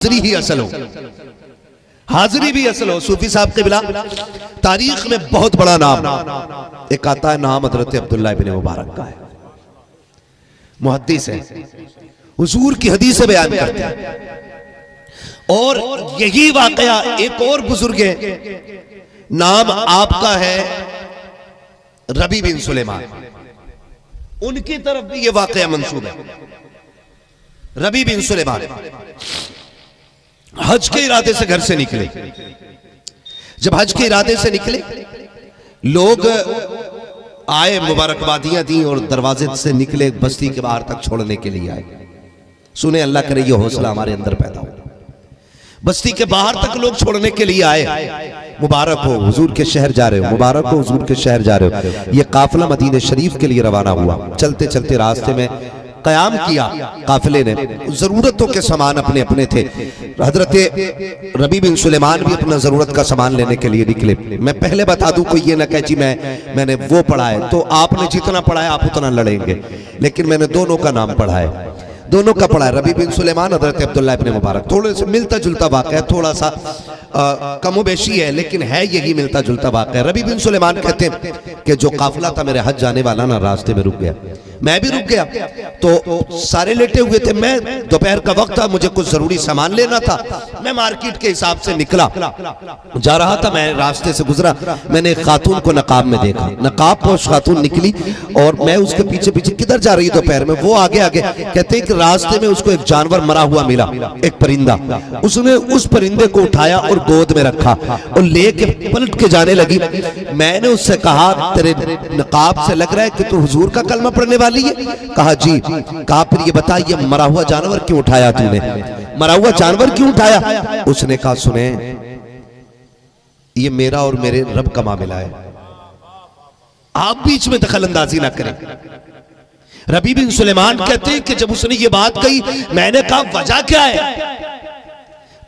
हाजिरी ही असल हो, हाजिरी भी असल हो। सूफी साहब के बिला तारीख में बहुत बड़ा नाम एक आता है, नाम हजरत अब्दुल्लाह इब्न मुबारक का है। मुहद्दिस है, हुजूर की हदीसें बयान करते हैं। और यही वाकया एक और बुजुर्ग है, नाम आपका है रबी बिन सुलेमान, उनकी तरफ भी ये वाकया मंसूब है। रबी बिन सुलेमान हज के इरादे से घर से निकले। जब हज के इरादे से निकले, लोग आए, मुबारकबादियां दी और दरवाजे से निकले, बस्ती के बाहर तक छोड़ने के लिए आए। सुने, अल्लाह करे ये हौसला हमारे अंदर पैदा हो। बस्ती के बाहर तक लोग छोड़ने के लिए आए। मुबारक हो हुजूर के शहर जा रहे हो, मुबारक हो हुजूर के शहर जा रहे हो। ये काफिला मदीने शरीफ के लिए रवाना हुआ। चलते चलते रास्ते में कयाम किया काफिले ने, जरूरतों के सामान अपने अपने थे। हजरत रबी बिन सुलेमान भी अपना जरूरत का सामान लेने के लिए निकले। मैं पहले बता दूं, कोई ये ना कहे जी मैंने वो पढ़ा है, तो आपने जितना पढ़ा है आप उतना लड़ेंगे, लेकिन मैंने दोनों का नाम पढ़ा है, दोनों का पढ़ा है। रबी बिन सुलेमान, हजरत अब्दुल्लाह इब्न मुबारक, थोड़े से मिलता जुलता वाक़या, थोड़ा सा कमोबेशी है, लेकिन है यही मिलता जुलता वाक़या। रबी बिन सुलेमान कहते हैं कि जो काफिला था मेरे हज जाने वाला ना, रास्ते में रुक गया, मैं भी रुक गया। तो सारे लेटे हुए थे, मैं दोपहर का वक्त था, मुझे कुछ जरूरी सामान लेना था। मैं मार्केट के हिसाब से निकला, जा रहा था, मैं रास्ते से गुजरा, मैंने एक खातून को नकाब में देखा। नकाब पोश खातून निकली और मैं उसके पीछे पीछे, किधर जा रही है दोपहर में, वो आगे आगे। कहते हैं कि रास्ते में उसको एक जानवर मरा हुआ मिला, एक परिंदा। उसने उस परिंदे को उठाया और गोद में रखा और लेके पलट के जाने लगी। मैंने उससे कहा, तेरे नकाब से लग रहा है कि तू हुजूर का कलमा पढ़ने वाली है? कहा जी। कहा फिर ये बता, ये मरा हुआ जानवर क्यों उठाया तूने, मरा हुआ जानवर क्यों उठाया? उसने कहा, सुने, ये मेरा और मेरे रब का मामला है, आप बीच में दखल अंदाजी ना करें। रबी बिन सुलेमान कहते हैं कि जब उसने ये बात कही, मैंने कहा वजह क्या है?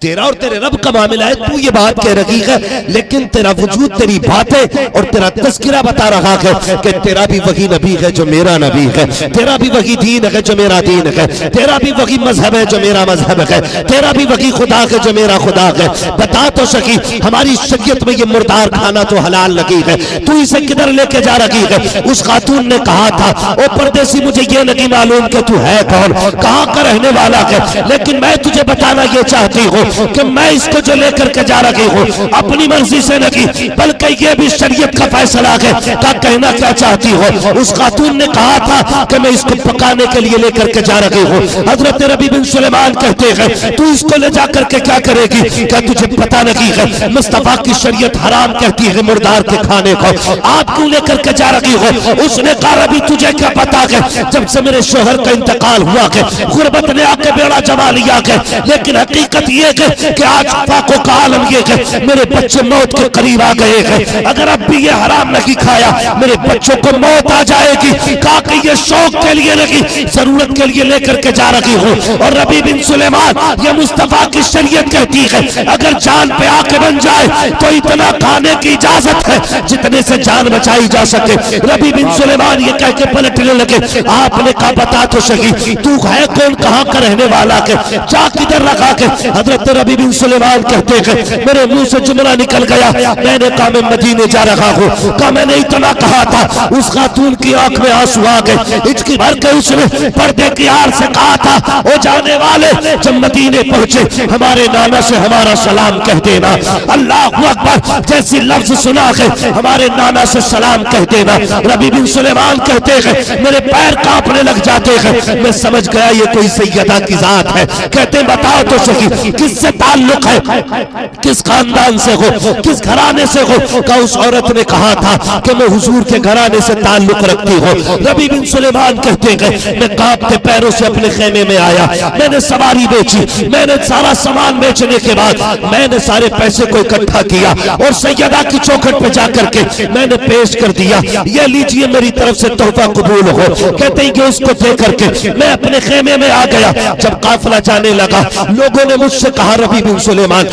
तेरा और तेरे रब का मामला है, तू ये बात कह रही है, लेकिन तेरा वजूद, तेरी बातें और तेरा तस्किरा बता रहा है कि तेरा भी वही नबी है जो मेरा नबी है, तेरा भी वही दीन है जो मेरा दीन है, तेरा भी वही मजहब है जो मेरा मजहब है, तेरा भी वही खुदा है जो मेरा खुदा है। बता तो सकी, हमारी शरीयत में ये मुर्दार खाना तो हलाल लगी है, तू इसे किधर लेके जा रही है? उस खातून ने कहा था, ओ परदेसी, मुझे ये नहीं मालूम कि तू है कौन, कहाँ का रहने वाला है, लेकिन मैं तुझे बताना ये चाहती हूँ कि मैं इसको जो लेकर के जा रही हूँ अपनी मर्जी से नहीं, बल्कि ये भी शरीयत का फैसला है। क्या कहना क्या चाहती हो? उस खातून ने कहा था कि मैं इसको पकाने के लिए लेकर के जा रही हूँ। हजरत रबी बिन सुलेमान कहते हैं, तू इसको ले जाकर के क्या करेगी? क्या तुझे पता नहीं है मुस्तफा की शरीयत हराम कहती है मुर्दार के खाने को, आप क्यों लेकर के जा रही हो? उसने कहा, रबी तुझे क्या पता है, जब से मेरे शोहर का इंतकाल हुआ है, गुर्बत ने आके बेड़ा जमा लिया है, लेकिन हकीकत ये है कि आज फाको का आलम ये है, मेरे बच्चे मौत के करीब आ गए हैं। अगर अब भी ये हराम नहीं खाया, मेरे बच्चों को मौत आ जाएगी। कहा कि ये शौक के लिए नहीं, जरूरत के लिए लेकर के जा रही हूँ। और रबी बिन सुलेमान, ये मुस्तफा की शरीयत कहती है, अगर जान पे आके बन जाए तो इतना खाने की इजाजत है जितने से जान बचाई जा सके। रबी बिन सुलेमान ये कह के पलटने लगे। आपने कहा, बता तो सही, तू है कौन, कहाँ का रहने वाला है, जा किधर रखा के? हजरत रबी बिन सुलेमान कहते हैं, मेरे मुंह से जुमला निकल गया, मैंने कहा मैं मदीने जा रहा हूँ। कहा मैंने इतना कहा था, उस खातून की आंख में आंसू आ गए, हिचकी भर के उसने पर्दे की आड़ से कहा था, ओ जाने वाले, जब मदीने पहुंचे हमारे नाना से हमारा सलाम कह देना। अल्लाह अकबर, जैसी लफ्ज सुना है, हमारे नाना से सलाम कह देना। रबी बिन सुलेमान कहते हैं, मेरे पैर कांपने लग जाते हैं, मैं समझ गया ये कोई सैयदा की जात है। कहते बताओ तो सही, किससे ताल्लुक है, किस खानदान से हो, किस घराने से हो? का उस औरत ने कहा था कि मैं हुजूर के घराने से ताल्लुक रखती हूँ। रबी बिन सुलेमान कहते हैं, मैं कांपते पैरों से अपने खेमे में आया, मैंने सवारी बेची, मैंने सारा सामान बेचने के बाद मैंने सारे पैसे को इकट्ठा किया और सैयदा की चौखट पे जाकर के मैंने पेश कर दिया, ये लीजिए मेरी तरफ से तोहफा कबूल हो। कहते हैं कि उसको दे करके मैं अपने खेमे में आ गया। जब काफिला जाने लगा, लोगों ने मुझसे कहा रबी बिन सुलेमान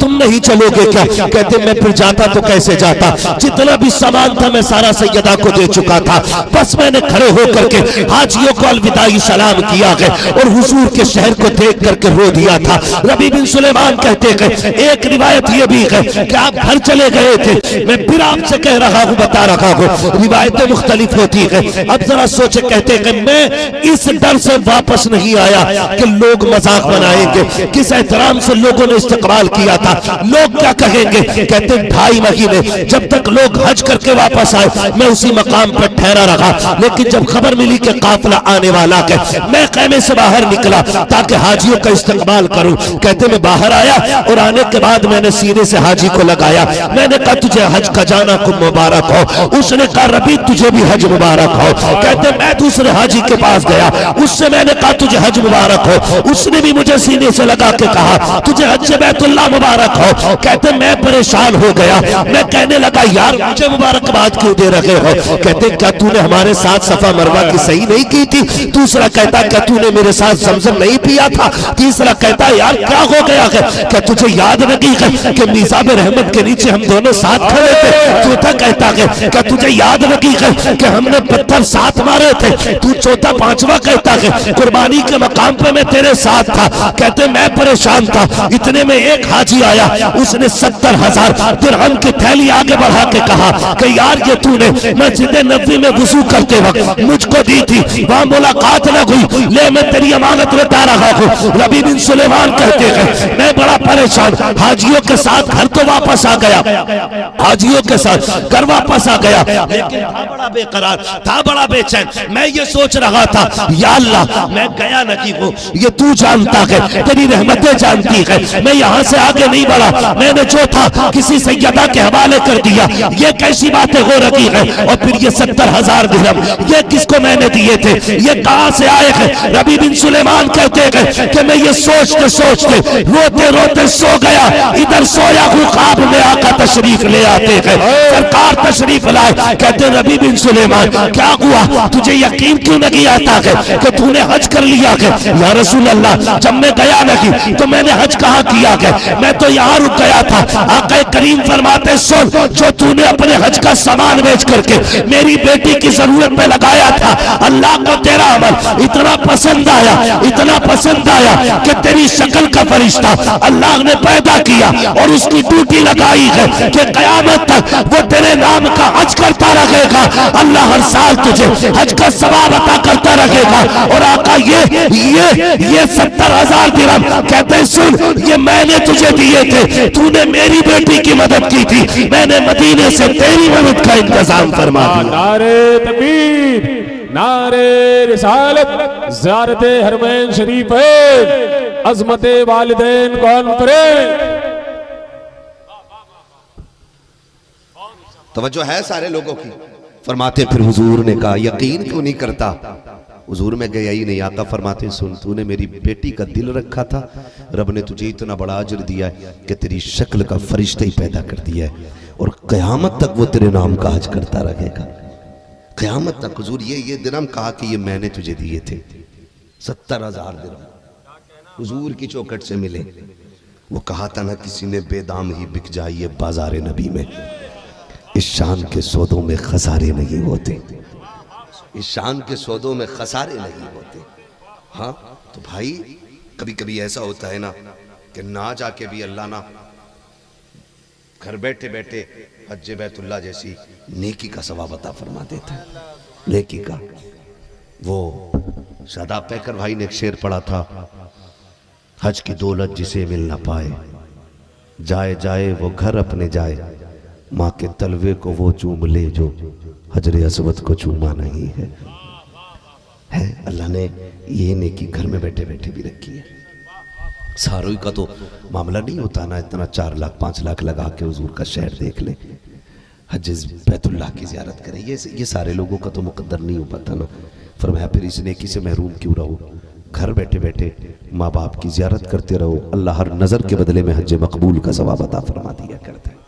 तुम नहीं चलोगे क्या? कहते मैं फिर जाता तो कैसे जाता, जितना भी सामान था मैं सारा सैयदा को दे चुका था। बस मैंने खड़े होकर के हाजियों को अलविदाई सलाम किया है और हुजूर के शहर को देख करके रो दिया था। रबी बिन सुलेमान कहते हैं, एक रिवायत ये भी है कि आप घर चले गए थे, मैं फिर आपसे कह रहा हूँ, बता रहा हूँ, रिवायतें मुख्तलिफ होती है। अब जरा सोचे, कहते हैं मैं इस डर से वापस नहीं आया कि लोग मजाक बनाएंगे, किस एहतराम से लोगों ने इस्तकबाल किया था, लोग क्या कहेंगे। कहते 2.5 महीने जब तक लोग हज करके वापस आए मैं उसी मकाम पर ठहरा रहा, लेकिन जब खबर मिली कि काफिला आने वाला है मैं खैमे से बाहर निकला ताकि हाजियों का इस्तकबाल करूं। कहते मैं बाहर आया और आने के बाद मैंने सीने से हाजी को लगाया, मैंने कहा तुझे हज का जाना को मुबारक हो। उसने कहा रबी तुझे भी हज मुबारक हो। कहते मैं दूसरे हाजी के पास गया, उससे मैंने कहा तुझे हज मुबारक हो, उसने भी मुझे सीने से लगा के कहा तुझे हज बैतुल्लाह मुबारक हो। कहते मैं परेशान हो गया, मैं कहने लगा यार मुझे मुबारकबाद क्यों दे रहे हो? कहते क्या तूने हमारे साथ सफा मरवा की सही नहीं की थी? दूसरा कहता क्या तूने मेरे साथ जमजम नहीं पिया था? तीसरा कहता यार क्या हो गया है? क्या तुझे याद नहीं है कि मीज़ाब रहमत के नीचे हम दोनों साथ खड़े थे? चौथा कहता है क्या तुझे याद नहीं है कि हमने पत्थर साथ मारे थे? तू चौथा पांचवा कहता है कुर्बानी के मकाम पे मैं तेरे साथ था। कहते मैं परेशान था, इतने में एक हाजी आया, उसने 70,000 दिरहम की थैली आगे बढ़ा के कहा कि यार ये तूने मस्जिद नबवी में वुजू करते वक्त मुझको दी थी, वहां मुलाकात न हुई, ले मैं तेरी अमानत बता रहा हूँ। रबी बिन सुलेमान कहते हैं मैं बड़ा परेशान, हाजियों के साथ घर तो वापस आ गया, हाजियों के साथ घर वापस आ गया, लेकिन था बड़ा बेकरार, था बड़ा बेचैन। मैं ये सोच रहा था या अल्लाह मैं गया नहीं हूँ, ये तू जानता है, तेरी रहमतें जानती है, मैं यहाँ से आगे नहीं बढ़ा, मैंने जो था किसी सैयदा के हवाले कर दिया, ये कैसी बातें हो रही है? और फिर ये 70,000 दिरहम ये किसको मैंने दिए थे, ये कहां से आए हैं? रबी बिन सुलेमान कहते हैं कि मैं ये सोचते सोचते रोते रोते सो गया, इधर सोया हूँ ख्वाब में आका तशरीफ ले आते हैं, सरकार तशरीफ लाए। कहते रबी बिन सुलेमान क्या हुआ, तुझे यकीन क्यों नहीं आता है कि तूने हज कर लिया है? या रसूल अल्लाह जब मैं गया नहीं तो मैंने हज कहाँ किया है, मैं तो यहाँ रुक गया था। आका करीम फरमाते सुन, जो तूने अपने हज का सामान बेच करके मेरी बेटी की जरूरत पे लगाया था, अल्लाह को तेरा अमल इतना पसंद आया, इतना पसंद आया कि तेरी शक्ल का फरिश्ता अल्लाह ने पैदा किया और उसकी ड्यूटी लगाई है कि कयामत तक वो तेरे नाम का हज करता रहेगा। अल्लाह हर साल तुझे हज का सवाब अता करता रहेगा। और आका ये 70,000 दिरहम कहते सुन, ये मैंने तुझे दिए थे, तूने मेरी बेटी की मदद की थी, मैंने मदीने से तेरी मदद का इंतजाम फरमा दिया। नारे तकबीर, नारे रिसालत, ज़ियारत हरमैन शरीफ है, अज़मत वालिदैन कॉन्फ्रेंस। तवज्जो है सारे लोगों की। फरमाते फिर हुजूर ने कहा यकीन क्यों नहीं करता? हुजूर में गया ही नहीं। आका फरमाते सुन, तूने मेरी बेटी का दिल रखा था, रब ने तुझे इतना बड़ा अजर दिया है कि तेरी शक्ल का फरिश्ता ही पैदा कर दिया है और कयामत तक वो तेरे नाम का हज करता रहेगा, कयामत तक। हुजूर ये दिरहम कहा कि ये मैंने तुझे दिए थे, 70,000 दिरहम हुजूर की चौखट से मिले। वो कहा था ना किसी ने बेदाम ही बिक जाइए बाजार नबी में, इस शान के सौदों में खसारे नहीं होते, इस शान के सौदों में खसारे नहीं होते। हाँ तो भाई कभी कभी ऐसा होता है ना कि ना जाके भी अल्लाह ना घर बैठे बैठे हज बैतुल्लाह जैसी नेकी का सवाब अता फरमा देता है। नेकी का वो शादाब पैकर भाई ने एक शेर पढ़ा था, हज की दौलत जिसे मिल ना पाए, जाए जाए वो घर अपने जाए, माँ के तलवे को वो चूम ले जो हजरे अस्वद को चूमा नहीं है। अल्लाह ने ये नेकी घर में बैठे बैठे भी रखी है। सारों का तो मामला नहीं होता ना, इतना 4 लाख 5 लाख लगा के हुजूर का शहर देख ले, हज बैतुल्लाह की ज़ियारत करें, ये सारे लोगों का तो मुकद्दर नहीं हो पाता ना। फरमाया फिर इस नेकी से महरूम क्यों रहो, घर बैठे बैठे माँ बाप की ज़ियारत करते रहो, अल्लाह हर नज़र के बदले में हज मकबूल का सवाब अता फरमा दिया करता है।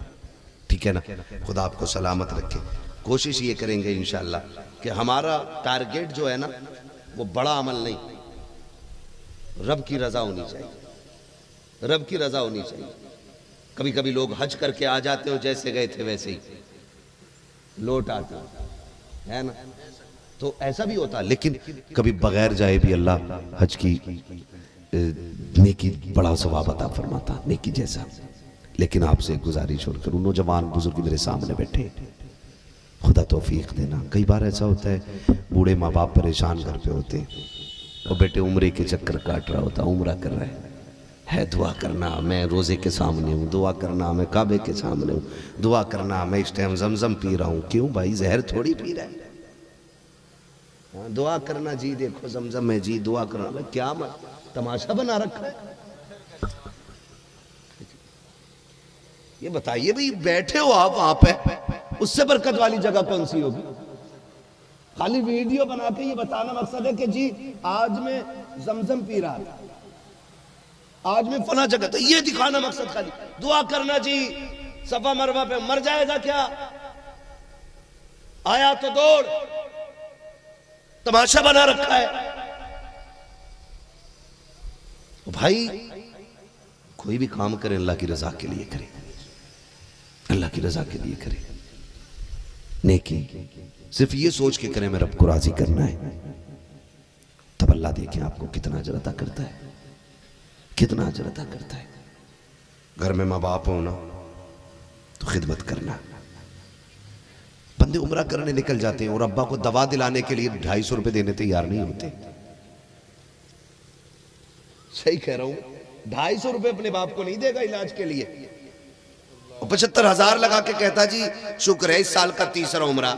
ठीक है ना? खुदा आपको सलामत रखे। कोशिश ये करेंगे इंशाअल्लाह कि हमारा टारगेट जो है ना वो बड़ा अमल नहीं, रब की रजा होनी चाहिए। रब की रजा होनी चाहिए। कभी कभी लोग हज करके आ जाते हो, जैसे गए थे वैसे ही लौट आते है ना, तो ऐसा भी होता। लेकिन कभी बगैर जाए भी अल्लाह हज की नेकी बड़ा सवाब अता फरमाता, नेकी जैसा। लेकिन आपसे गुजारिश और करूं, नौजवान बुजुर्ग मेरे सामने बैठे, खुदा तौफीक देना। कई बार ऐसा होता है बूढ़े माँ बाप परेशान घर पे होते हैं और बेटे उम्रे के चक्कर काट रहा होता, उम्रा कर रहा है दुआ करना मैं रोजे के सामने हूँ, दुआ करना मैं काबे के सामने हूँ, दुआ करना मैं इस टाइम जमजम पी रहा हूँ। क्यों भाई, जहर थोड़ी पी रहा है। दुआ करना जी, देखो जमजम में जी, दुआ करना मैं क्या तमाशा बना रखा है। ये बताइए भाई, बैठे हो आप वहां पे, उससे बरकत वाली जगह कौन सी होगी? खाली वीडियो बना के ये बताना मकसद है कि जी आज मैं जमजम पी रहा था, आज मैं फला जगह, तो ये दिखाना मकसद खाली। दुआ करना जी सफा मरवा पे, मर जाएगा क्या, आया तो दौड़, तमाशा बना रखा है। भाई कोई भी काम करे अल्लाह की रजा के लिए करे, अल्लाह की रजा के लिए करे। नेकी सिर्फ ये सोच के करें मैं रब को राजी करना है, तब अल्लाह देखें आपको कितना अजर अता करता है, कितना अजर अता करता है। घर में माँ बाप हो ना तो खिदमत करना। बंदे उम्रा करने निकल जाते हैं और अब्बा को दवा दिलाने के लिए 250 रुपए देने तैयार नहीं होते। सही कह रहा हूं, 250 रुपए अपने बाप को नहीं देगा इलाज के लिए, 75,000 लगा के कहता जी शुक्र है इस साल का 3रा उम्रा।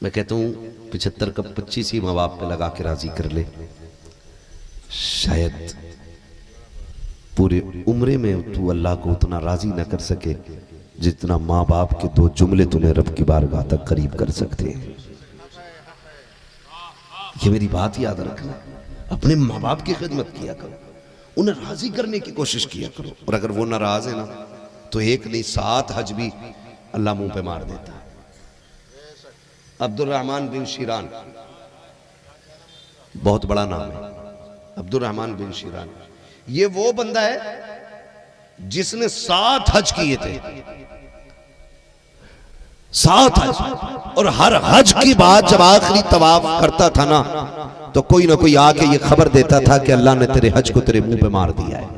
मैं कहता हूं 75 का 25 ही माँ बाप पे लगा के राजी कर ले, शायद पूरे उम्रे में तू अल्लाह को उतना राजी ना कर सके जितना माँ बाप के 2 जुमले तुम्हें रब की बारगाह तक करीब कर सकते हैं। ये मेरी बात याद रखना, अपने माँ बाप की खिदमत किया करो, उन्हें राजी करने की कोशिश किया करो। और अगर वो नाराज है ना तो एक नहीं 7 हज भी अल्लाह मुंह पे मार देता है। अब्दुर्रहमान बिन शिरान बहुत बड़ा नाम है, अब्दुर्रहमान बिन शिरान। ये वो बंदा है जिसने 7 हज किए थे, 7 हज, और हर हज की बाद जब आखिरी तवाफ करता था ना तो कोई ना कोई आके ये खबर देता था कि अल्लाह ने तेरे हज को तेरे मुंह पे मार दिया है।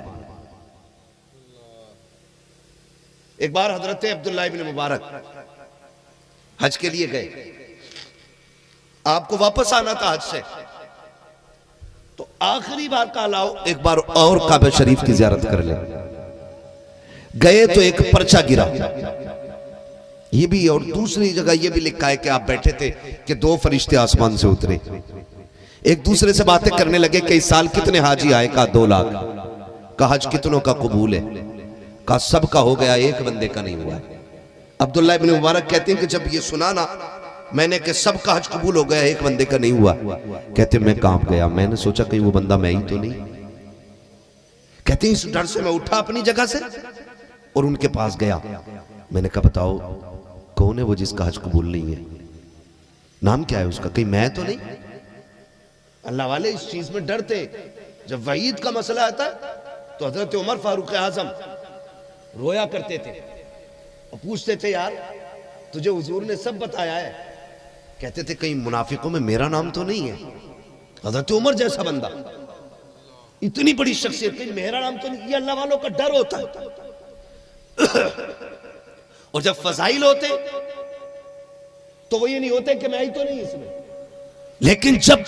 एक बार हजरत अब्दुल्लाह इब्न मुबारक हज के लिए गए, आपको वापस आना था हज से, तो आखिरी बार का लाओ एक बार और काबा शरीफ की जियारत कर ले। गए तो एक पर्चा गिरा, ये भी और दूसरी जगह ये भी लिखा है कि आप बैठे थे कि 2 फरिश्ते आसमान से उतरे, एक दूसरे से बातें करने लगे कि इस साल कितने हाजी आए, कहा 2 लाख, कहा हज कितनों का कबूल है, कहा सबका हो गया, एक बंदे का नहीं हुआ। अब्दुल्लाह इब्न मुबारक कहते हैं कि जब ये सुना ना मैंने कि सबका हज कबूल हो गया, एक बंदे का नहीं हुआ, कहते मैं कांप गया, मैंने सोचा कहीं वो बंदा मैं ही तो नहीं। कहते हैं इस डर से मैं उठा अपनी जगह से और उनके पास गया। मैंने कहा बताओ कौन है वो जिसका हज कबूल नहीं है, नाम क्या है उसका, कहीं मैं तो नहीं। अल्लाह वाले इस चीज में डरते, जब वहीद का मसला आता तो हजरत उमर फारूक आजम रोया करते थे और पूछते थे यार तुझे हुजूर ने सब बताया है, कहते थे कहीं मुनाफिकों में मेरा नाम तो नहीं है। हजरत उमर जैसा बंदा, इतनी बड़ी शख्सियत, कहीं मेरा नाम तो नहीं। ये अल्लाह वालों का डर होता है। और जब फजाइल होते तो वो ये नहीं होते कि मैं ही तो नहीं इसमें, लेकिन जब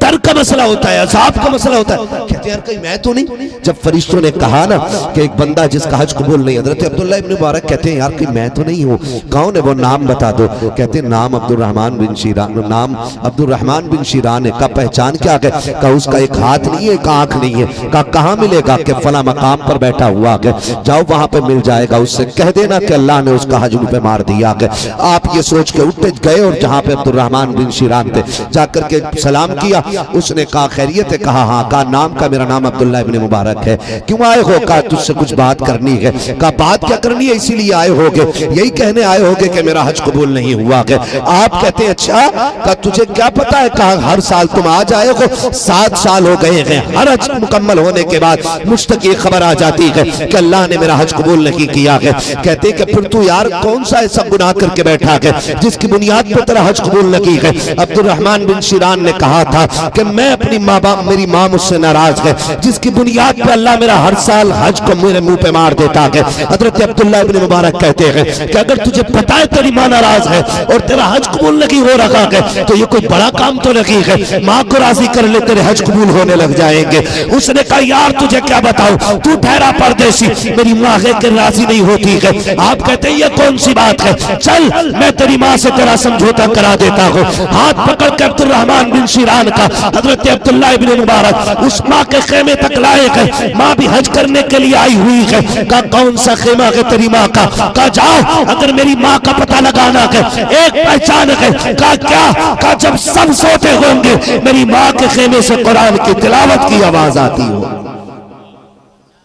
डर का मसला होता है, अज़ाब का मसला होता है, कहते यार कहीं मैं तो नहीं। जब फरिश्तों ने कहा ना कि एक बंदा जिसका हज कबूल नहीं, हज़रत अब्दुल्लाह इब्न मुबारक कहते हैं यार कहीं मैं तो नहीं हूँ, कौन है वो, नाम बता दो। कहते हैं नाम अब्दुर्रहमान बिन शिरान, नाम अब्दुर्रहमान बिन शिरान है। का पहचान क्या है, का उसका एक हाथ नहीं है, एक आंख नहीं है। का कहाँ मिलेगा, कि फला मकाम पर बैठा हुआ है, जाओ वहां पर मिल जाएगा, उससे कह देना कि अल्लाह ने उसका हज मुंह पे मार दिया। आप ये सोच के उठ गए और जहां पे अब्दुर्रहमान बिन शिरान थे जाकर के सलाम किया। उसने कहा खैरियत है? कहा हाँ। कहा नाम का? मेरा नाम अब्दुल्ला इब्न मुबारक है। क्यों आए हो? कहा तुझसे कुछ बात करनी है। कहा बात क्या करनी है, इसीलिए आए होगे? यही कहने आए होगे कि मेरा हज कबूल नहीं हुआ है। आप कहते हैं अच्छा। कहा तुझे क्या पता है? कहा हर साल तुम आज आए हो, 7 साल हो गए हैं। हर हज मुकम्मल होने के बाद मुझ तक ये खबर आ जाती है कि अल्लाह ने मेरा हज कबूल नहीं किया है। कहते कि फिर तू यार कौन सा ऐसा गुनाह करके बैठा है जिसकी बुनियाद पर तेरा हज कबूल नहीं है? अब्दुर्रहमान बिन शिरान ने कहा था कि मैं अपनी माँ बाप, मेरी माँ मुझसे नाराज है, जिसकी बुनियाद पर अल्लाह मेरा हर साल हज को मेरे मुंह पे मार देता है। हजरत अब्दुल्ला इब्न मुबारक कहते हैं कि अगर तुझे पता है तेरी माँ नाराज है और तेरा हज कबूल नहीं हो रहा है तो ये कोई बड़ा काम तो नहीं है, माँ को राजी कर ले, तेरे हज कबूल होने लग जाएंगे। उसने कहा यार तुझे क्या बताऊं, तू ठहरा परदेसी, मेरी माँ है कि राजी नहीं होती है। आप कहते हैं ये कौन सी बात है, चल मैं तेरी माँ से तेरा समझौता करा देता हूँ। हाथ पकड़ कर अब्दुर्रहमान बिन शिरान का हजरत अब्दुल्ला इब्न मुबारक उस माँ के खेमे तक लाए गए। माँ भी हज करने के लिए आई हुई है। कहा कौन सा खेमा है तेरी माँ का? कहा जाओ अगर मेरी माँ का पता लगाना है, एक पहचान है। कहा क्या? कहा जब सब सोते होंगे मेरी माँ के खेमे से कुरान की तिलावत की आवाज आती हो।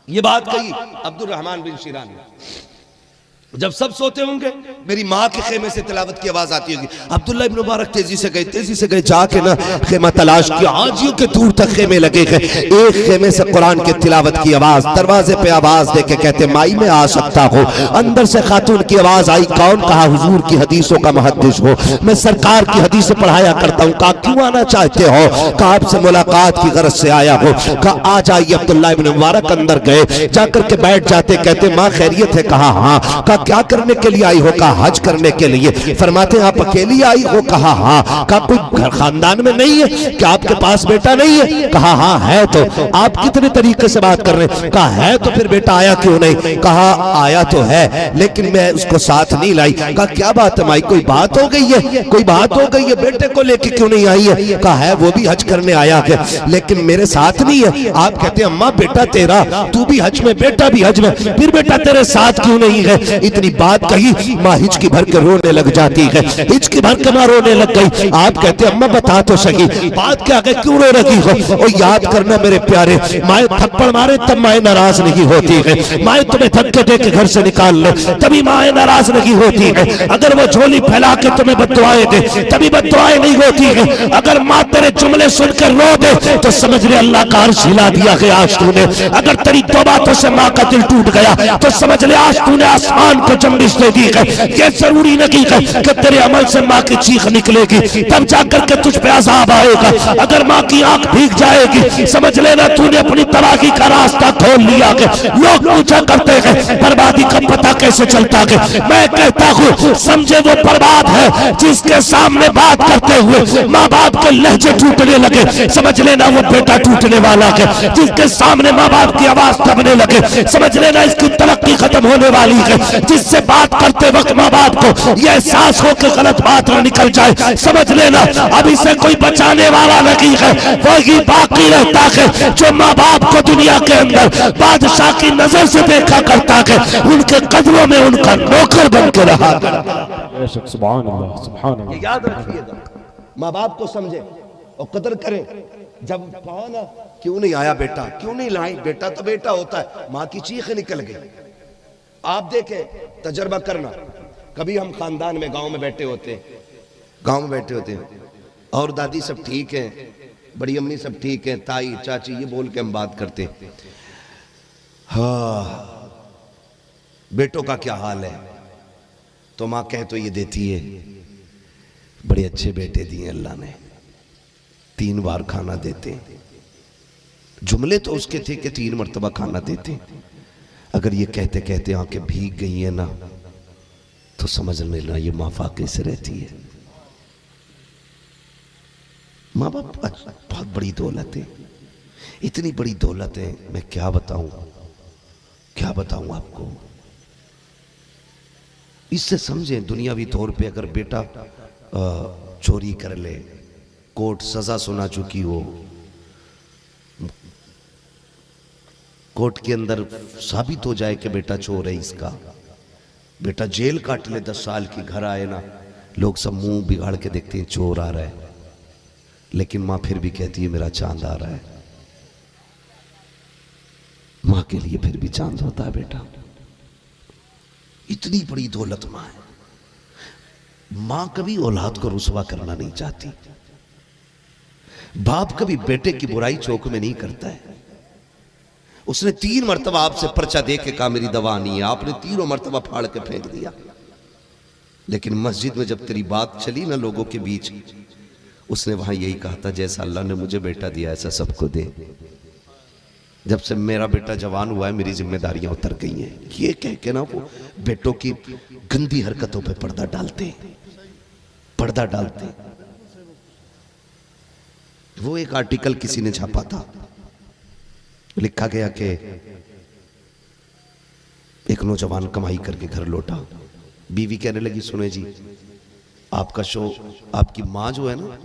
ये बात कही अब्दुर्रहमान बिन शिरान ने। जब सब सोते होंगे मेरी माँ के खेमे से तिलावत की आवाज आती होगी। अब्दुल्ला इब्न मुबारक तेजी से गए जाके ना खेमा तलाश किया। आजियों के दूर तक खेमे लगे हैं। एक खेमे से कुरान की तिलावत की आवाज, दरवाजे पे आवाज दे के कहते माई मैं आ सकता हूँ। अंदर से खातून की आवाज आई। कौन? कहा हुजूर की हदीसों का मुहद्दिस हो, मैं सरकार की हदीसें पढ़ाया करता हूँ। कहा क्यों आना चाहते हो? कहा आपसे मुलाकात की गरज से आया हो। कहा आ जाइए। अब्दुल्ला इब्न मुबारक अंदर गए, जाकर के बैठ जाते, कहते माँ खैरियत है? कहा हाँ। क्या करने के लिए आई हो? कहा हज करने के लिए। फरमाते आप अकेली आई हो? कहा हाँ। कहा कोई घर खानदान में नहीं है क्या? आपके पास बेटा नहीं है? कहा हाँ है। तो आप कितने तरीके से बात कर रहे हैं? कहा है तो फिर बेटा आया क्यों नहीं? कहा आया तो है लेकिन मैं उसको साथ नहीं लाई। कहा क्या बात है माई, कोई बात हो गई है? कोई बात हो गई है? बेटे को लेके क्यों नहीं आई है? कहा है वो भी हज करने आया है लेकिन मेरे साथ नहीं है। आप कहते हैं अम्मा बेटा तेरा, तू भी हज में, बेटा भी हज में, फिर बेटा तेरे साथ क्यों नहीं है? इतनी बात कही माँ हिचकी भर के रोने लग जाती है। हिचकी भर के माँ रोने लग गई। आप कहते अम्मा बता तो सही बात क्या है, क्यों रो रही हो? और याद करना मेरे प्यारे, माए थप्पड़ मारे तब माए नाराज नहीं होती है। माए तुम्हें धक्के दे के घर से निकाल ले तभी माए नाराज नहीं होती है। अगर वो झोली फैला के तुम्हें बद्दुआएं दे तभी बद्दुआएं नहीं होती है। अगर माँ तेरे जुमले सुनकर रो दे तो समझ ले अल्लाह का अर्श हिला दिया है आज तूने। अगर तेरी तौबातों से माँ का दिल टूट गया तो समझ ले आज तूने आसमान को जंबिश दे दी है। ये जरूरी नहीं है कि तेरे अमल से माँ की चीख निकलेगी तब जाकर के तुझ पे अजाब आएगा। अगर माँ की आंख भीग जाएगी समझ लेना तूने अपनी तबाही का रास्ता खोल लिया है। लोग पूछा करते हैं बर्बादी का पता कैसे चलता है? मैं कहता हूँ समझे वो बर्बाद है जिसके सामने बात करते हुए माँ बाप के लहजे टूटने लगे, समझ लेना वो बेटा टूटने वाला है। जिसके सामने माँ बाप की आवाज दबने लगे समझ लेना इसकी तरक्की खत्म होने वाली है। जिससे बात करते वक्त माँ बाप को यह एहसास हो कि गलत बात न निकल जाए समझ लेना अब इसे कोई बचाने वाला नहीं है। वही बाकी रहता है जो माँ बाप को दुनिया के अंदर बादशाह की नजर से देखा करता है, उनके कदमों में उनका नौकर बन के रहा। याद रखिएगा, माँ बाप को समझे और कदर करें। जब कहा ना क्यों नहीं आया बेटा, क्यों नहीं लाई, बेटा तो बेटा होता है। माँ की चीख निकल गई। आप देखें, तजर्बा करना, कभी हम खानदान में गांव में बैठे होते हैं और दादी सब ठीक है, बड़ी अम्मी सब ठीक है, ताई चाची ये बोल के हम बात करते, हाँ बेटों का क्या हाल है? तो माँ कह तो ये देती है, बड़े अच्छे बेटे दिए अल्लाह ने, 3 बार खाना देते। जुमले तो उसके थे कि 3 मरतबा खाना देते। अगर ये कहते कहते आंखें भीग गई है ना तो समझ लेना ये माँ फाके से रहती है। माँ बाप बहुत बड़ी दौलत है, इतनी बड़ी दौलत है, मैं क्या बताऊं आपको। इससे समझें दुनियावी तौर पे अगर बेटा चोरी कर ले, कोर्ट सजा सुना चुकी हो, कोर्ट के अंदर साबित हो जाए कि बेटा चोर है, इसका बेटा जेल काट ले 10 साल की, घर आए ना लोग सब मुंह बिगाड़ के देखते हैं चोर आ रहा है। लेकिन मां फिर भी कहती है मेरा चांद आ रहा है। मां के लिए फिर भी चांद होता है बेटा। इतनी बड़ी दौलत मां है। मां कभी औलाद को रुसवा करना नहीं चाहती। बाप कभी बेटे की बुराई चौक में नहीं करता है। उसने 3 मरतबा आपसे पर्चा दे के कहा मेरी दवा नहीं है, आपने 3 मरतबा फाड़ के फेंक दिया। लेकिन मस्जिद में जब तेरी बात चली ना लोगों के बीच, उसने वहां यही कहा था जैसा अल्लाह ने मुझे बेटा दिया ऐसा सबको दे। जब से मेरा बेटा जवान हुआ है मेरी जिम्मेदारियां उतर गई हैं। ये कह के ना वो बेटों की गंदी हरकतों पे पर्दा डालते। वो एक आर्टिकल किसी ने छापा था, लिखा गया कि एक नौजवान कमाई करके घर लौटा। बीवी कहने लगी सुने जी आपका शो, आपकी मां जो है ना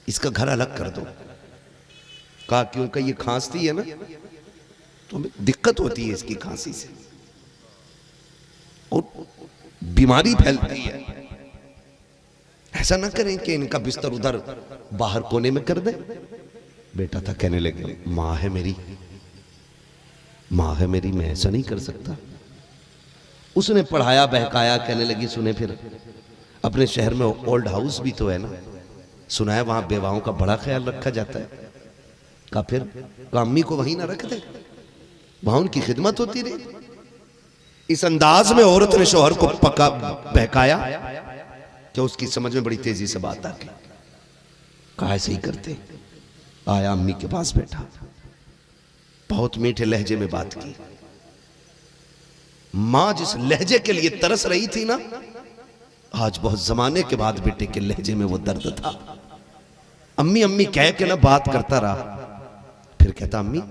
इसका घर अलग कर दो। कहा क्योंकि ये खांसती है ना तो हमें दिक्कत होती है इसकी खांसी से और बीमारी फैलती है। ऐसा ना करें कि इनका बिस्तर उधर बाहर कोने में कर दे। बेटा था कहने लगे मां है मेरी, मैं ऐसा नहीं कर सकता। उसने पढ़ाया बहकाया, कहने लगी सुने फिर अपने शहर में ओल्ड हाउस भी तो है ना, सुना है वहां बेवाओं का बड़ा ख्याल रखा जाता है। कहा फिर अम्मी को वहीं ना रख दे, वहां उनकी खिदमत होती रही। इस अंदाज में औरत ने शौहर को पका बहकाया कि उसकी समझ में बड़ी तेजी से बात आ गई। कहा ऐसे ही करते। आया अम्मी के पास बैठा, बहुत मीठे लहजे में बात की। मां जिस लहजे के लिए तरस रही थी ना, आज बहुत जमाने के बाद बेटे के लहजे में वो दर्द था। अम्मी अम्मी कह के ना बात करता रहा। फिर कहता अम्मी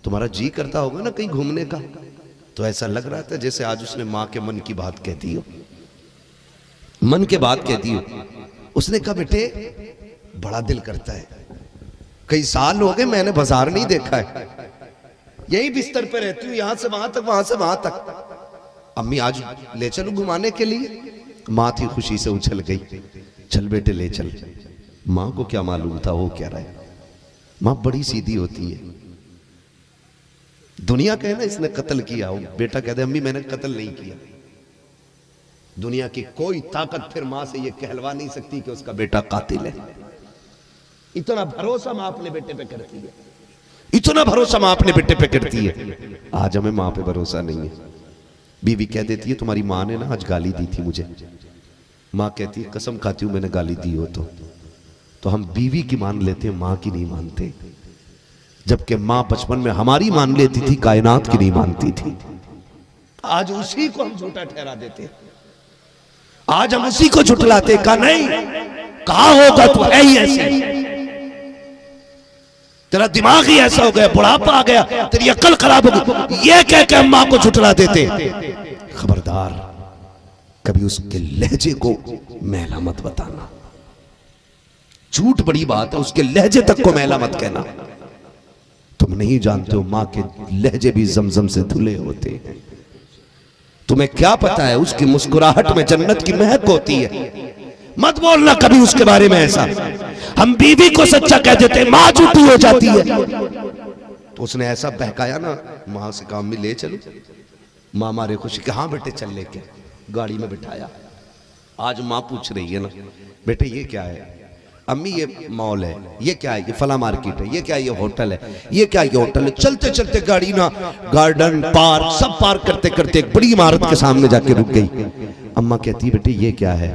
तुम्हारा जी करता होगा ना कहीं घूमने का। तो ऐसा लग रहा था जैसे आज उसने मां के मन की बात कहती हो, मन के बात कहती हो। उसने कहा बेटे बड़ा दिल करता है, कई साल हो गए मैंने बाजार नहीं देखा है, यही बिस्तर पे रहती हूँ, यहां से वहां तक वहां से वहां तक। अम्मी आज ले चलो घुमाने के लिए। मां थी खुशी से उछल गई, चल बेटे ले चल। मां को क्या मालूम था वो क्या रहा है। मां बड़ी सीधी होती है। दुनिया कहे ना इसने कत्ल किया हो, बेटा कहते अम्मी मैंने कत्ल नहीं किया। दुनिया की कोई ताकत फिर मां से ये कहलवा नहीं सकती कि उसका बेटा कातिल है। इतना भरोसा मां अपने बेटे पे करती है, इतना भरोसा मां अपने बेटे पे करती है। आज हमें मां पे भरोसा नहीं है। बीवी कह देती है तुम्हारी मां ने ना आज गाली दी थी मुझे। मां कहती है कसम खाती हूं मैंने गाली दी हो तो हम बीवी की मान लेते हैं, मां की नहीं मानते। जबकि मां बचपन में हमारी मान लेती थी, कायनात की नहीं मानती थी। आज उसी को हम झूठा ठहरा देते, आज हम उसी को झुठलाते। कहा नहीं, कहा होगा तो है ही ऐसे, तेरा दिमाग ही ऐसा हो गया, बुढ़ापा आ गया, तेरी अक्ल खराब हो गई, ये कह के हम मां को झुठला देते। खबरदार कभी उसके लहजे को मैला मत बताना। झूठ बड़ी बात है, उसके लहजे तक को मैला मत कहना। तुम नहीं जानते हो मां के लहजे भी जमजम से धुले होते हैं। तुम्हें क्या पता है उसकी मुस्कुराहट में जन्नत की महक होती है। मत बोलना कभी उसके बारे में ऐसा। हम बीवी को सच्चा कह देते, मां झूठी हो जाती है। तो उसने ऐसा बहकाया ना, मां से काम में ले चलो। मां मारे खुशी के हाँ बेटे चल लेके, गाड़ी में बिठाया। आज मां पूछ रही है ना बेटे ये क्या है। अम्मी ये मॉल है, ये क्या है, ये फला मार्केट है, ये क्या है, ये होटल है, ये क्या है, ये होटल है। चलते चलते गाड़ी ना गार्डन पार्क सब पार्क करते करते एक बड़ी इमारत के सामने जाके रुक गई। अम्मा कहती है बेटे ये क्या है।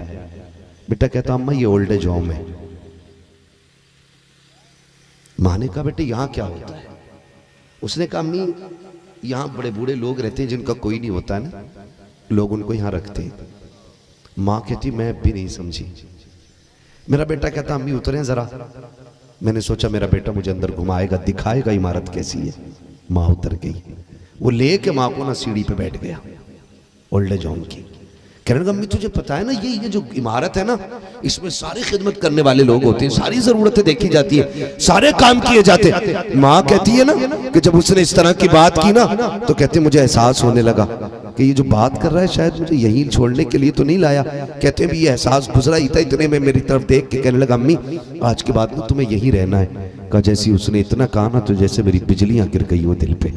बेटा कहता अम्मा ये ओल्ड एज होम है। मां ने कहा बेटे यहां क्या होता है। उसने कहा अम्मी यहां बड़े बूढ़े लोग रहते हैं जिनका कोई नहीं होता है ना, लोग उनको यहां रखते हैं। मां कहती मैं भी नहीं समझी। मेरा बेटा कहता अम्मी उतरे जरा। मैंने सोचा मेरा बेटा मुझे अंदर घुमाएगा, दिखाएगा इमारत कैसी है। मां उतर गई, वो लेके मां को ना सीढ़ी पे बैठ गया ओल्ड एज होम की। कहने लगा अम्मी तुझे पता है ना ये जो इमारत है ना, इसमें सारी खिदमत करने वाले लोग होते हैं, सारी जरूरतें देखी जाती है, सारे काम किए जाते हैं। मां कहती है ना कि जब उसने इस तरह की बात की ना तो कहते मुझे एहसास होने लगा कि ये जो बात कर रहा है शायद मुझे यहीं छोड़ने के लिए तो नहीं लाया। कहते हैं भी ये एहसास गुजरा ही था, इतने में मेरी तरफ देख के कहने लगा अम्मी आज के बाद में तुम्हें यहीं रहना है। कहा जैसी उसने इतना कहा ना तो जैसे मेरी बिजलियां गिर गई वो दिल पे।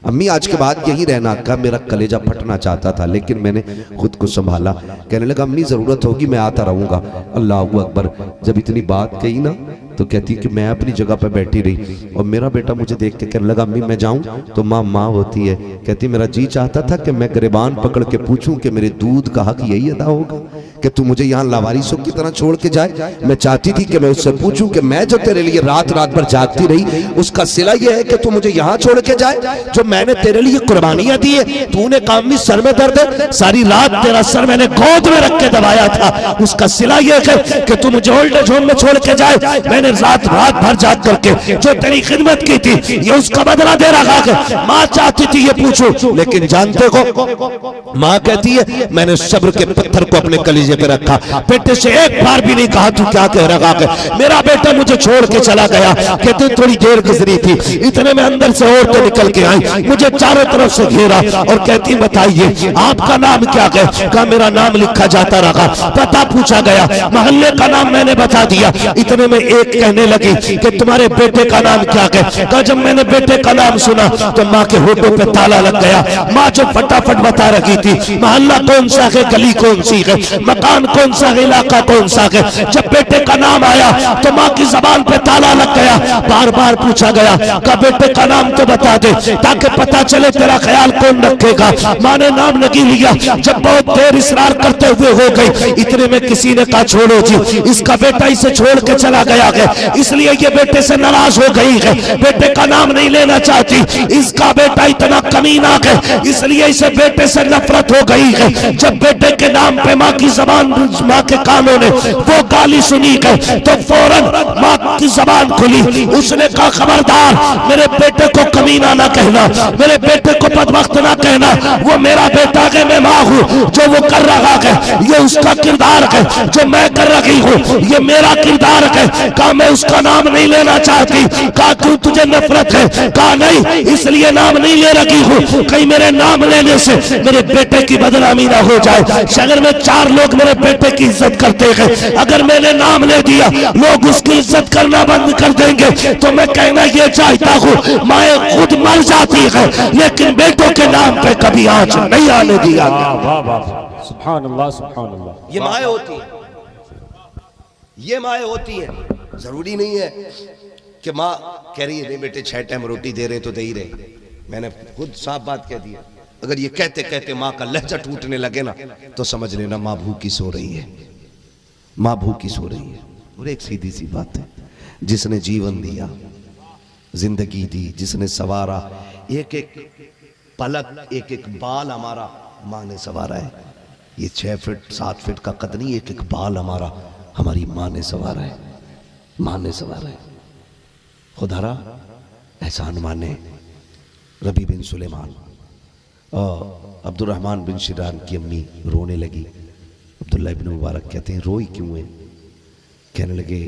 अम्मी आज के बाद यहीं रहना। का मेरा कलेजा फटना चाहता था लेकिन मैंने खुद को संभाला। कहने लगा अम्मी जरूरत होगी मैं आता रहूंगा। अल्लाह अकबर। जब इतनी बात कही ना तो कहती कि मैं अपनी जगह पर बैठी रही और मेरा बेटा मुझे देख के कहने लगा अम्मी मैं जाऊं? तो माँ माँ होती है। कहती मेरा जी चाहता था कि मैं गिरबान पकड़ के पूछूं कि मेरे दूध का हक यही अदा होगा कि तू मुझे यहाँ लावारिसों की तरह छोड़ के जाए। मैं चाहती थी कि मैं उससे पूछूं कि मैं जो तेरे लिए रात रात भर जागती रही उसका सिला यह है कि तू मुझे यहाँ छोड़ के जाए। जो मैंने तेरे लिए कुर्बानियां दी है, तूने कहा अम्मी सर में दर्द है, सारी रात तेरा सर मैंने गोद में रख के दबाया था, उसका सिला यह है कि तू मुझे ओल्ड एज होम में छोड़ के जाए। मैंने रात रात भर जाग करके जो तेरी खिदमत की थी ये उसका बदला दे रहा है। माँ चाहती थी ये पूछो लेकिन जानते हो माँ कहती है मैंने सब्र के पत्थर को अपने कलीजे पे रखा। बेटे से एक बार भी नहीं कहा तू क्या कह रहा है। मेरा बेटा मुझे छोड़ के चला गया। कहते थोड़ी देर गुजरी थी इतने में अंदर से औरतें निकल के आई, मुझे चारों तरफ से घेरा और कहती बताइए आपका नाम क्या है? कहा मेरा नाम लिखा जाता रहा, पता पूछा गया, मोहल्ले का नाम मैंने बता दिया। इतने में एक कहने लगी कि तुम्हारे बेटे का नाम क्या है? कहा जब मैंने बेटे का नाम सुना तो माँ के होठों पे ताला लग गया। माँ जो फटाफट बता रही थी मोहल्ला कौन सा है, गली कौन सी है, मकान कौन सा है, इलाका कौन सा है। जब बेटे का नाम आया तो माँ की जबान पे ताला लग गया। बार बार पूछा गया का बेटे का नाम तो बता दे ताकि पता चले तेरा ख्याल कौन रखेगा। माँ ने नाम नहीं लिया। जब बहुत देर इसरार करते हुए हो गई इतने में किसी ने कहा छोड़ो जी इसका बेटा इसे छोड़ के चला गया है इसलिए ये बेटे से नाराज हो गई है, बेटे का नाम नहीं लेना चाहती। इसका बेटा इतना कमीना है इसलिए इसे बेटे से नफरत हो गई है। जब बेटे के नाम पे माँ की जबान माँ के कानों ने वो गाली सुनी है तो फौरन माँ की जबान खुली। उसने कहा खबरदार मेरे बेटे को कमीना ना कहना, मेरे बेटे को बदबख्त ना कहना। वो मेरा बेटा है, मैं माँ हूँ। जो वो कर रहा है ये उसका किरदार है, जो मैं कर रही हूँ ये मेरा किरदार है। कहा मैं उसका नाम नहीं लेना चाहती। कहा क्यों तुझे नफरत है? कहा नहीं इसलिए नाम नहीं ले रही हूँ कहीं मेरे नाम लेने से मेरे बेटे की बदनामी ना हो जाए। शहर में 4 लोग मेरे बेटे की इज्जत करते हैं, अगर मैंने नाम ले दिया लोग उसकी इज्जत करना बंद कर देंगे। तो मैं कहना ये चाहता हूँ माए खुद मर जाती है लेकिन बेटों के नाम पे कभी आंच नहीं आने दिया। सुभान अल्लाह सुभान अल्लाह। ये माए होती है, ये माए होती है। जरूरी नहीं है कि माँ कह रही है नहीं बेटे 6 टाइम रोटी दे रहे तो दे ही रहे। मैंने खुद साफ बात कह दी है। अगर ये कहते कहते माँ का लहजा टूटने लगे ना तो समझ लेना माँ भूखी सो रही है, माँ भूखी सो रही है। और एक सीधी सी बात है, जिसने जीवन दिया, जिंदगी दी, जिसने सवारा, एक एक पलक एक एक बाल हमारा माँ ने सवारा है। ये 6 फीट 7 फीट का कद नहीं, एक एक बाल हमारा हमारी माँ ने सवारा है, माँ ने सवारा है। खुदारा एहसान माने रबी बिन सुलेमान और अब्दुर्रहमान बिन शिरान की अम्मी रोने लगी। अब्दुल्ला इब्न मुबारक कहते हैं रोई क्यों है? कहने लगे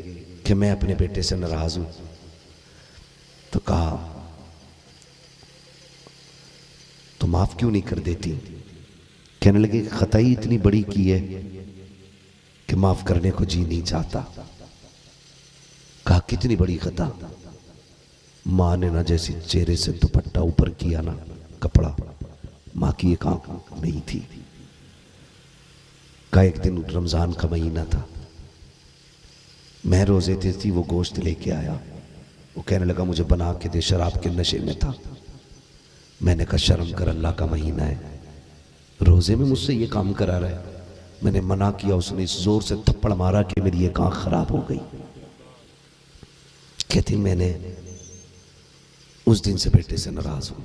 कि मैं अपने बेटे से नाराज हूं। तो कहा तो माफ क्यों नहीं कर देती? कहने लगे खताई इतनी बड़ी की है कि माफ करने को जी नहीं चाहता। कहा कितनी बड़ी खता? मां ने ना जैसे चेहरे से दुपट्टा ऊपर किया ना कपड़ा, मां की एक आंख नहीं थी। का एक दिन रमजान का महीना था, मैं रोजे थी, वो गोश्त लेके आया। वो कहने लगा मुझे बना के दे, शराब के नशे में था। मैंने कहा शर्म कर, अल्लाह का महीना है, रोजे में मुझसे ये काम करा रहा है। मैंने मना किया, उसने इस जोर से थप्पड़ मारा कि मेरी एक आंख खराब हो गई। कहती मैंने उस दिन से बेटे से नाराज हूं।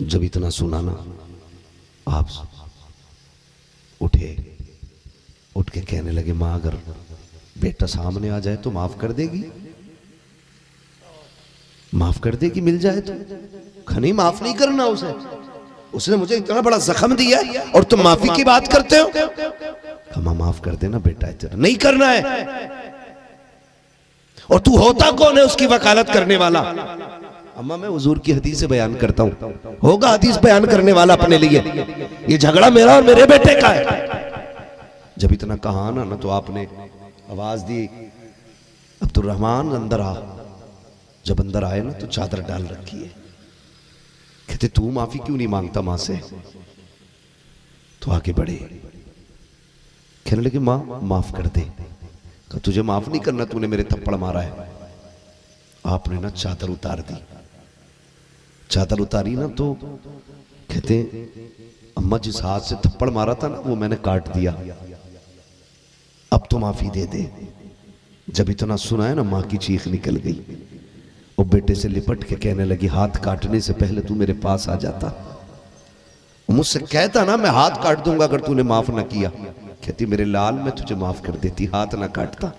जब इतना सुना ना, आप उठे, उठ के कहने लगे मां अगर बेटा सामने आ जाए तो माफ कर देगी, माफ कर देगी, मिल जाए तो। खनी माफ नहीं करना उसे, उसने मुझे इतना बड़ा जख्म दिया और तुम माफी की बात करते हो। क्षमा माफ कर देना बेटा, इतना नहीं करना है। और तू होता कौन है उसकी वकालत करने वाला? अम्मा मैं हुजूर की हदीस बयान करता हूं, होगा हदीस बयान करने वाला अपने लिए, ये झगड़ा मेरा और मेरे बेटे का है। जब इतना कहा ना तो आपने आवाज दी, अब्दुर्रहमान अंदर आ। जब अंदर आए ना तो चादर डाल रखी है। कहते तू माफी क्यों नहीं मांगता मां से? तो आगे बढ़े, कहने लगे मां माफ कर दे। कहा तुझे माफ नहीं करना, तूने मेरे थप्पड़ मारा है। आपने ना चादर उतार दी। चादर उतारी ना तो कहते अम्मा जिस हाथ से थप्पड़ मारा था ना वो मैंने काट दिया, अब तो माफी दे दे। जब इतना सुना है ना मां की चीख निकल गई और बेटे से लिपट के कहने लगी हाथ काटने से पहले तू मेरे पास आ जाता, मुझसे कहता ना मैं हाथ काट दूंगा अगर तूने माफ ना किया। कहती मेरे लाल मैं तुझे माफ कर देती, हाथ ना काटता।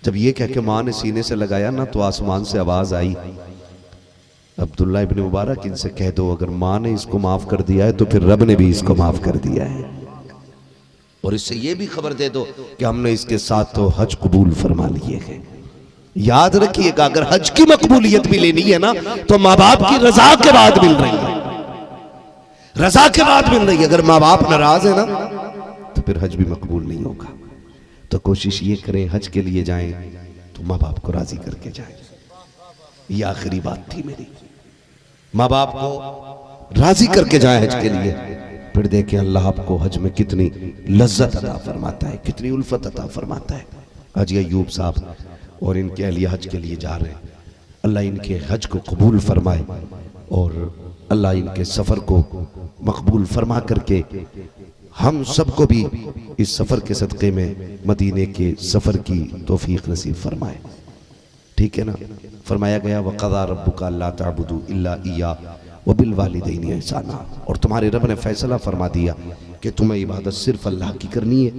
जब ये कह के मां ने सीने से लगाया ना तो आसमान से आवाज आई, अब्दुल्ला इब्न मुबारक इनसे कह दो अगर मां ने इसको माफ कर दिया है तो फिर रब ने भी इसको माफ कर दिया है, और इससे ये भी खबर दे दो कि हमने इसके साथ तो हज कबूल फरमा लिए हैं। याद रखिएगा अगर हज की मकबूलियत भी लेनी है ना तो माँ बाप की रजा के बाद मिल रही है, रजा के बाद मिल रही है। अगर माँ बाप नाराज है ना तो फिर हज भी मकबूल नहीं होगा। तो कोशिश ये करें हज के लिए जाएं तो माँ बाप को राजी करके जाएं। ये आखिरी बात थी मेरी, माँ बाप को राजी करके जाएं हज के लिए, फिर देखें अल्लाह आपको हज में कितनी लज्जत अता फरमाता है, कितनी उल्फत अता फरमाता है। हाजी अय्यूब साहब और इनके अहलिया हज के लिए जा रहे हैं, अल्लाह इनके हज को कबूल फरमाए और अल्लाह इनके सफर को मकबूल फरमा करके हम सबको भी इस सफर के सदक़े में मदीने के सफर की तौफीक नसीब फरमाए। ठीक है ना। फरमाया गया वक़ज़ा रब्बुका अल्ला ताबुदू इल्ला इय्या व बिल वालिदैनि ihसाना, और तुम्हारे रब ने फैसला फरमा दिया कि तुम्हें इबादत सिर्फ अल्लाह की करनी है,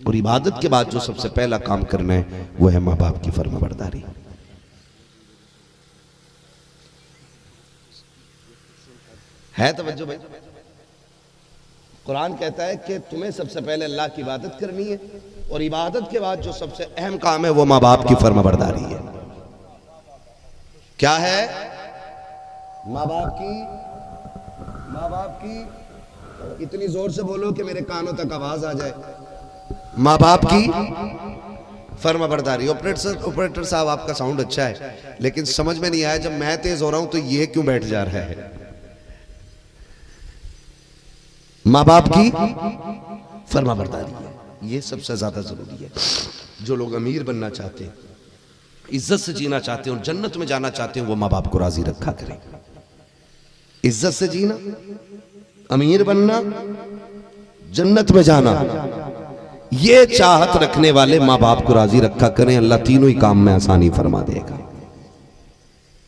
और इबादत के बाद जो सबसे पहला काम करना है वो है माँ बाप की फरमाबरदारी। है तवज्जो भाई? कुरान कहता है कि तुम्हें सबसे पहले अल्लाह की इबादत करनी है, और इबादत के बाद जो सबसे अहम काम है वो माँ बाप की फरमाबरदारी है। क्या है? माँ बाप की इतनी जोर से बोलो कि मेरे कानों तक आवाज आ जाए। माँ बाप की फरमाबरदारी। ऑपरेटर साहब आपका साउंड अच्छा है लेकिन समझ में नहीं आया, जब मैं तेज हो रहा हूं तो ये क्यों बैठ जा रहा है? माँ बाप की फरमाबरदारी है, ये सबसे ज्यादा जरूरी है। जो लोग अमीर बनना चाहते हैं, इज्जत से जीना चाहते हैं और जन्नत में जाना चाहते हैं, वो माँ बाप को राजी रखा करें। इज्जत से जीना, अमीर बनना, जन्नत में जाना, ये चाहत रखने वाले माँ बाप को राजी रखा करें, अल्लाह तीनों ही काम में आसानी फरमा देगा।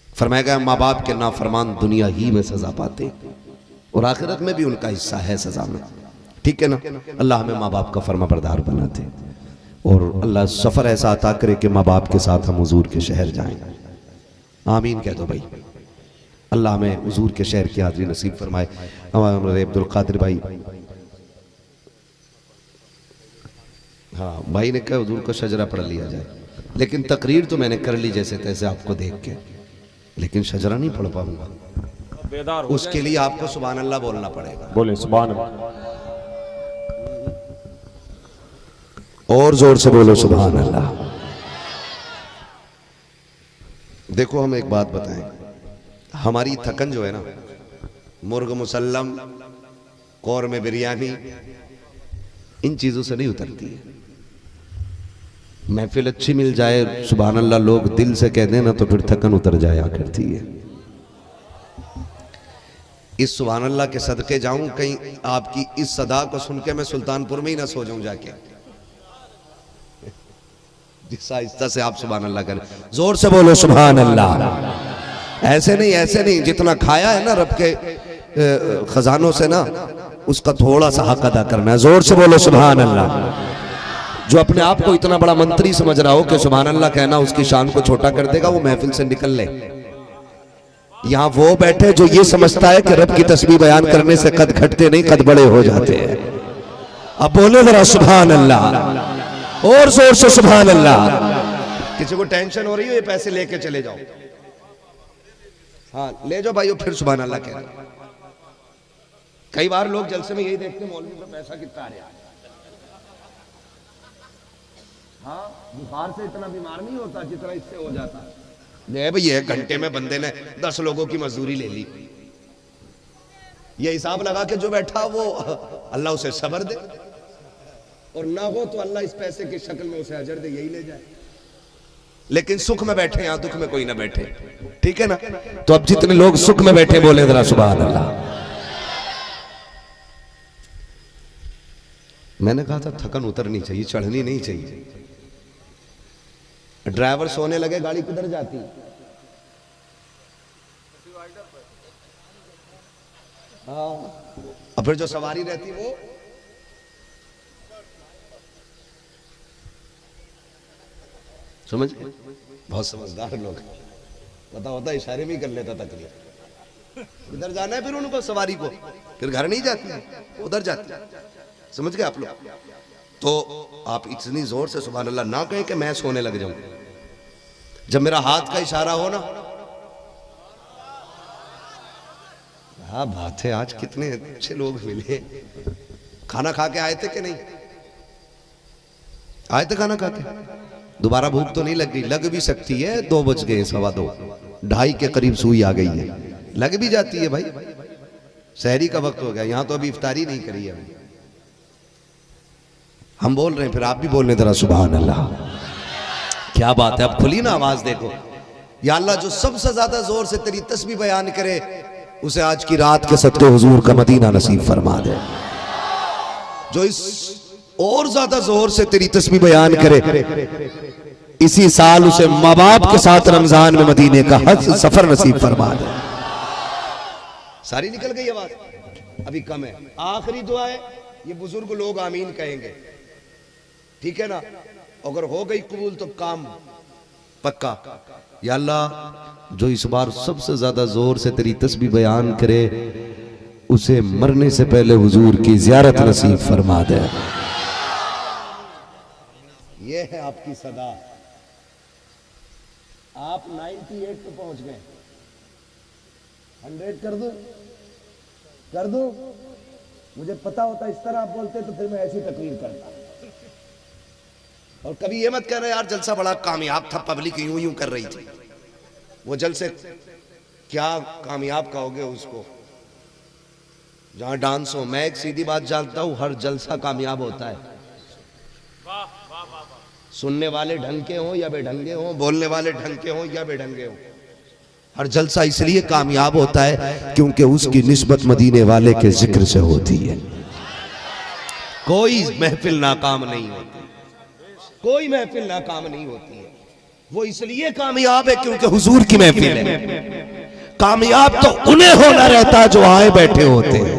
फरमाया गया माँ बाप के नाफरमान दुनिया ही में सजा पाते और आखिरत में भी उनका हिस्सा है सजा में। ठीक है ना। अल्लाह हमें माँ बाप का फरमाबरदार बनाते और अल्लाह सफर ऐसा अता करे कि माँ बाप के साथ हम हुजूर के शहर जाएं। आमीन कह दो भाई। अल्लाह हमें हुजूर के शहर की हाज़िरी नसीब फरमाए। हमारे अब्दुल कादिर भाई, हाँ भाई ने कहा हुजूर को शजरा पढ़ लिया जाए, लेकिन तकरीर तो मैंने कर ली जैसे तैसे आपको देख के, लेकिन शजरा नहीं पढ़ पाऊंगा। उसके लिए आपको सुभान अल्लाह बोलना पड़ेगा। बोले सुभान अल्लाह, और जोर से बोलो सुभान अल्लाह। देखो हम एक बात बताएं, हमारी थकन जो है ना, मुर्ग मुसल्लम, कौरमे बिरयानी, इन चीजों से नहीं उतरती है। महफिल अच्छी मिल जाए, सुभान अल्लाह लोग दिल से कह देना, तो फिर थकन उतर जाया करती है। इस सुभान अल्लाह के सदके जाऊं, कहीं आपकी इस सदा को सुन के मैं सुल्तानपुर में ही ना सो जाऊं जाके। जिस आहिस्ता से आप सुभान अल्लाह करें, जोर से बोलो सुभान अल्लाह। ऐसे नहीं, जितना खाया है ना रब के खजानों से ना, उसका थोड़ा सा हक अदा करना है। जोर से बोलो सुभान अल्लाह। जो अपने आप को इतना बड़ा मंत्री समझ रहा हो कि सुभान अल्लाह कहना उसकी शान को छोटा कर देगा, वो महफिल से निकल ले। यहां वो बैठे जो ये समझता है कि रब की तस्बीह बयान करने से कद घटते नहीं, कद बड़े हो जाते हैं। अब बोलो जरा सुभान अल्लाह, और जोर से सुभान अल्लाह। किसी को टेंशन हो रही हो, ये पैसे लेके चले जाओ। हाँ ले जाओ भाइयों, फिर सुभान अल्लाह कह रहे। कई बार लोग जलसे में यही देखते हैं मौलवी का पैसा कितना आ रहा है। हाँ, बुखार से इतना बीमार नहीं होता जितना इससे हो जाता है। भाई 1 घंटे में बंदे ने 10 लोगों की मजदूरी ले ली। ये हिसाब लगा के जो बैठा वो अल्लाह उसे सब्र दे, और ना हो तो अल्लाह इस पैसे की शक्ल में उसे अजर दे, यही ले जाए। लेकिन सुख में बैठे, यहां दुख में कोई ना बैठे, ठीक है ना। तो अब जितने लोग सुख में बैठे बोले जरा सुभान अल्लाह। मैंने कहा था थकन उतरनी चाहिए, चढ़नी नहीं चाहिए। ड्राइवर सोने लगे, गाड़ी किधर जाती? हाँ, और फिर जो सवारी रहती वो समझ, बहुत समझदार लोग, पता होता इशारे भी कर लेता तकलीफ। इधर जाना है फिर उनको, सवारी को, फिर घर नहीं जाती, उधर जाती। समझ गए आप लोग? तो आप इतनी जोर से सुभान अल्लाह ना कहें कि मैं सोने लग जाऊं। जब मेरा हाथ का इशारा हो ना, हाँ बात है, आज कितने अच्छे लोग मिले। खाना खा के आए थे कि नहीं आए थे? खाना खा के दोबारा भूख तो नहीं लग गई? लग भी सकती है, 2 बज गए, 2:15, 2:30 के करीब सुई आ गई है, लग भी जाती है भाई। सहरी का वक्त हो गया, यहां तो अभी इफ्तारी नहीं करी है। हम बोल रहे हैं, फिर आप भी बोल रहे जरा सुभान अल्लाह। क्या बात है, अब खुली ना आवाज, देखो। या अल्लाह जो सबसे ज्यादा जोर से तेरी तस्बीह बयान करे, उसे आज की रात के सदके हुजूर का मदीना नसीब फरमा दे। जो इस और ज्यादा जोर से तेरी तस्बीह बयान करे, इसी साल उसे माँ बाप के साथ रमजान में मदीने का हज सफर नसीब फरमा दे। सारी निकल गई आवाज, अभी कम है। आखिरी दुआ है, ये बुजुर्ग लोग आमीन कहेंगे, ठीक है ना। अगर हो गई कबूल तो काम पक्का। या अल्लाह जो इस बार सबसे ज्यादा जोर से तेरी तस्बीह बयान करे, उसे मरने से पहले हुजूर की जियारत नसीब फरमा दे। ये है आपकी सदा। आप 98 पे पहुंच गए, 100 कर दो, कर दो। मुझे पता होता इस तरह आप बोलते तो फिर मैं ऐसी तकरीर करता। और कभी ये मत कहना यार जलसा बड़ा कामयाब था, पब्लिक यूं यूं कर रही थी। वो जलसे क्या कामयाब कहोगे उसको जहां डांस हो। मैं एक सीधी बात जानता हूं, हर जलसा कामयाब होता है। सुनने वाले ढंग के हों या बेढंगे हों, बोलने वाले ढंग के हों या बेढंगे हों, हर जलसा इसलिए कामयाब होता है क्योंकि उसकी निस्बत मदीने वाले के जिक्र से होती है। कोई महफिल नाकाम नहीं होती, कोई महफिल नाकाम नहीं होती है। वो इसलिए कामयाब है क्योंकि हुजूर की महफिल है। कामयाब तो उन्हें होना रहता है जो आए बैठे होते हैं,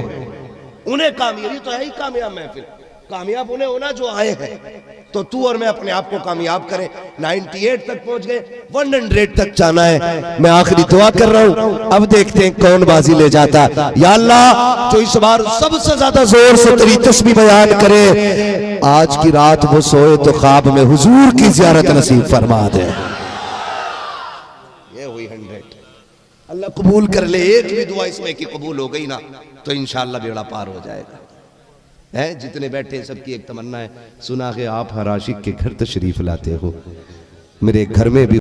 उन्हें कामयाबी तो है ही कामयाब महफिल। कामयाब उन्हें होना जो आए हैं। तो तू और मैं अपने आप को कामयाब करें। 98 तक पहुंच गए, 100 तक जाना है। मैं आखिरी दुआ कर रहा हूं, अब देखते हैं कौन बाजी ले जाता। या अल्लाह जो इस बार सबसे ज्यादा जोर से तेरी तस्बीह बयान करे, आज की रात वो सोए तो ख्वाब में हुजूर की जियारत नसीब फरमा दे। ये हुई 100। अल्लाह कबूल कर ले। एक भी दुआ इसमें की कबूल हो गई ना तो इंशाअल्लाह बेड़ा पार हो जाएगा। है जितने बैठे सबकी एक तमन्ना है, सुना के आप हर आशिक के घर तशरीफ लाते हो, मेरे घर में भी